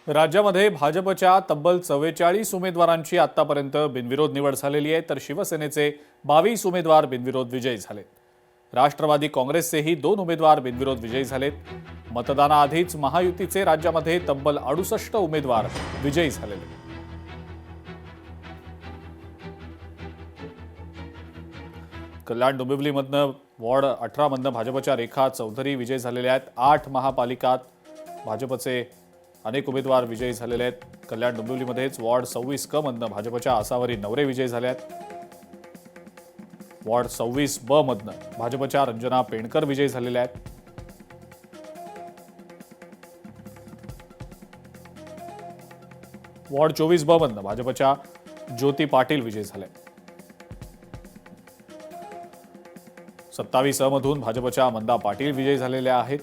राज्यामध्ये भाजपच्या तब्बल 44 उमेदवारांची आतापर्यंत बिनविरोध निवड झालेली आहे, तर शिवसेनेचे 22 उमेदवार बिनविरोध विजयी झालेत. राष्ट्रवादी काँग्रेसचेही 2 उमेदवार बिनविरोध विजयी झालेत. मतदानाआधीच महायुतीचे राज्यामध्ये तब्बल 68 उमेदवार विजयी झालेले. कल्याण डोंबिवलीमधनं वॉर्ड 18 मधनं भाजपच्या रेखा चौधरी विजयी झालेल्या आहेत. 8 महापालिकात भाजपचे अनेक उमेदवार विजयी झालेले आहेत. कल्याण डोंबिवलीमध्येच वॉर्ड 26 क मधनं भाजपच्या आसावरी नवरे विजयी झाले आहेत. वॉर्ड 26 ब मधनं भाजपच्या रंजना पेणकर विजयी झालेल्या आहेत. वॉर्ड 24 ब मधनं भाजपच्या ज्योती पाटील विजयी झाले. 27 अ मधून भाजपच्या मंदा पाटील विजयी झालेल्या आहेत.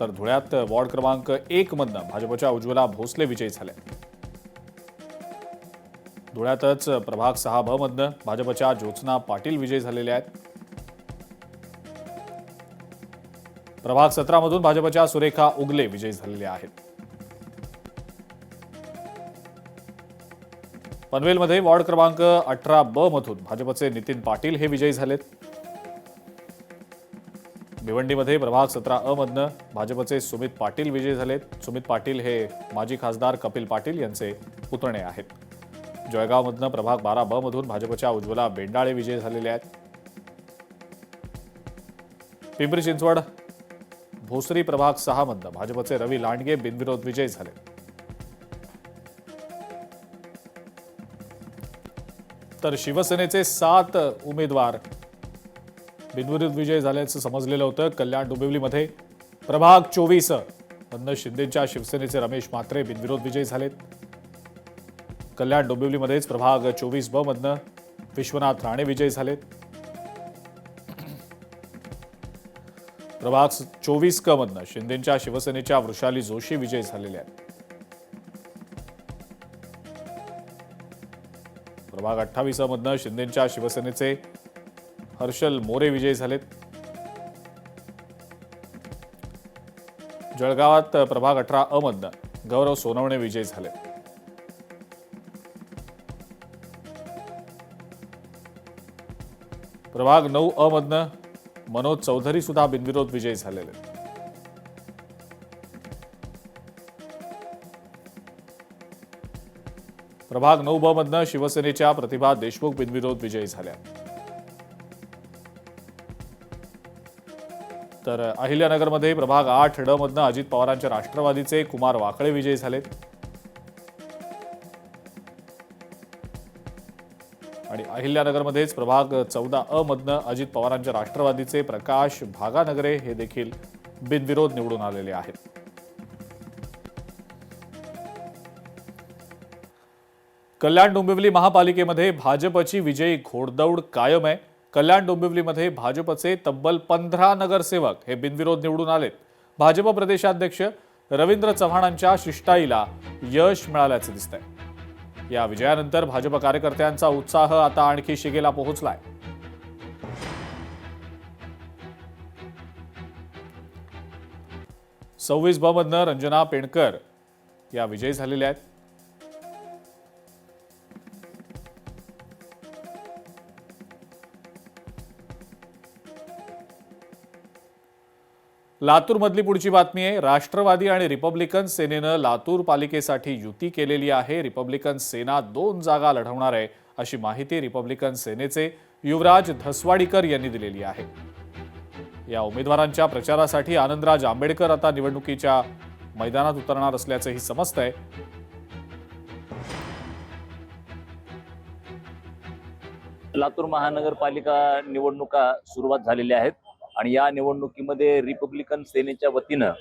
तर धुळ्यात वॉर्ड क्रमांक 1 मधनं भाजपच्या उज्ज्वला भोसले विजयी झाल्या. धुळ्यातच प्रभाग 6 ब मधनं भाजपच्या ज्योत्स्ना पाटील विजयी झालेल्या आहेत. प्रभाग 17 मधून भाजपच्या सुरेखा उगले विजयी झालेल्या आहेत. पनवेलमध्ये वॉर्ड क्रमांक 18 ब मधून भाजपचे नितीन पाटील हे विजयी झालेत. भिवंडीमध्ये प्रभाग 17 अ मधनं भाजपचे सुमित पाटील विजयी झालेत. सुमित पाटील हे माजी खासदार कपिल पाटील यांचे पुतणे आहेत. जळगावमधनं प्रभाग 12 ब मधून भाजपच्या उज्ज्वला बेंडाळे विजयी झालेले आहेत. पिंपरी चिंचवड भोसरी प्रभाग 6 मधनं भाजपचे रवी लांडगे बिनविरोध विजयी झाले. तर शिवसेनेचे 7 उमेदवार बिनविरोध विजय झाल्याचं समजलेलं होतं. कल्याण डोंबिवलीमध्ये प्रभाग 24 मधनं शिंदेच्या शिवसेनेचे रमेश म्हात्रे बिनविरोध विजयी झालेत. कल्याण डोंबिवलीमध्येच प्रभाग 24 ब मधनं विश्वनाथ राणे विजयी झालेत. प्रभाग 24 क मधनं शिंदेच्या शिवसेनेच्या वृषाली जोशी विजयी झालेल्या आहेत. प्रभाग 28 मधनं शिंदेच्या शिवसेनेचे हर्षल मोरे विजयी झालेत. जळगावात प्रभाग 18 अ मधनं गौरव सोनवणे विजयी झाले. प्रभाग 9 अ मधनं मनोज चौधरी सुद्धा बिनविरोध विजयी झालेले. प्रभाग 9 ब मधनं शिवसेनेच्या प्रतिभा देशमुख बिनविरोध विजयी झाल्या. तर अहिल्यानगरमध्ये प्रभाग 8 ड मधनं अजित पवारांच्या राष्ट्रवादीचे कुमार वाकळे विजयी झालेत. आणि अहिल्यानगरमध्येच प्रभाग 14 अ मधनं अजित पवारांच्या राष्ट्रवादीचे प्रकाश भागानगरे हे देखील बिनविरोध निवडून आलेले आहेत. कल्याण डोंबिवली महापालिकेमध्ये भाजपची विजयी घोडदौड कायम आहे. कल्याण डोंबिवलीमध्ये भाजपचे तब्बल 15 नगरसेवक हे बिनविरोध निवडून आलेत. भाजप प्रदेशाध्यक्ष रवींद्र चव्हाणांच्या शिष्टाईला यश मिळाल्याचं दिसतंय. या विजयानंतर भाजप कार्यकर्त्यांचा उत्साह आता आणखी शिगेला पोहोचलाय. सव्वीस ब मधनं रंजना पेणकर या विजयी झालेल्या आहेत. लातूर मधली पुढची बातमी आहे. राष्ट्रवादी आणि रिपब्लिकन सेनेनं लातूर पालिकेसाठी युती केलेली आहे. रिपब्लिकन सेना 2 जागा लढवणार आहे अशी माहिती रिपब्लिकन सेनेचे युवराज धसवाडीकर यांनी दिलेली आहे. या उमेदवारांच्या प्रचारासाठी आनंदराज आंबेडकर आता निवडणुकीच्या मैदानात उतरणार असल्याचंही समजतंय. लातूर महानगरपालिका निवडणुका सुरुवात झालेल्या आहेत आणि या निवडणुकीमध्ये रिपब्लिकन सेनेच्या वतीनं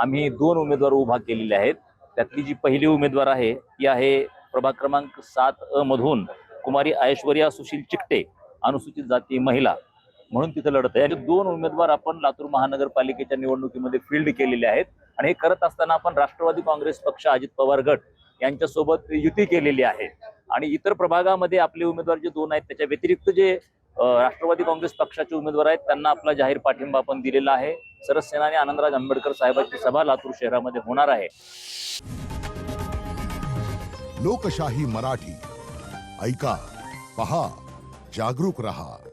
आम्ही 2 उमेदवार उभा केलेले आहेत. त्यातली जी पहिली उमेदवार आहे ती आहे प्रभाग क्रमांक 7 अ मधून कुमारी ऐश्वर्या सुशील चिकटे, अनुसूचित जाती महिला म्हणून तिथं लढत आहे. 2 उमेदवार आपण लातूर महानगरपालिकेच्या निवडणुकीमध्ये फील्ड केलेले आहेत आणि हे करत असताना आपण राष्ट्रवादी काँग्रेस पक्ष, अजित पवार गट यांच्यासोबत युती केलेली आहे. आणि इतर प्रभागामध्ये आपले उमेदवार जे 2 आहेत त्याच्या व्यतिरिक्त जे राष्ट्रवादी काँग्रेस पक्षाचे उमेदवार आहेत त्यांना आपला जाहीर पाठिंबा आपण दिलेला आहे. सरसेनानी आनंदराज आंबेडकर साहेबांची सभा लातूर शहरामध्ये होणार आहे. लोकशाही मराठी ऐका, पहा, जागरूक रहा.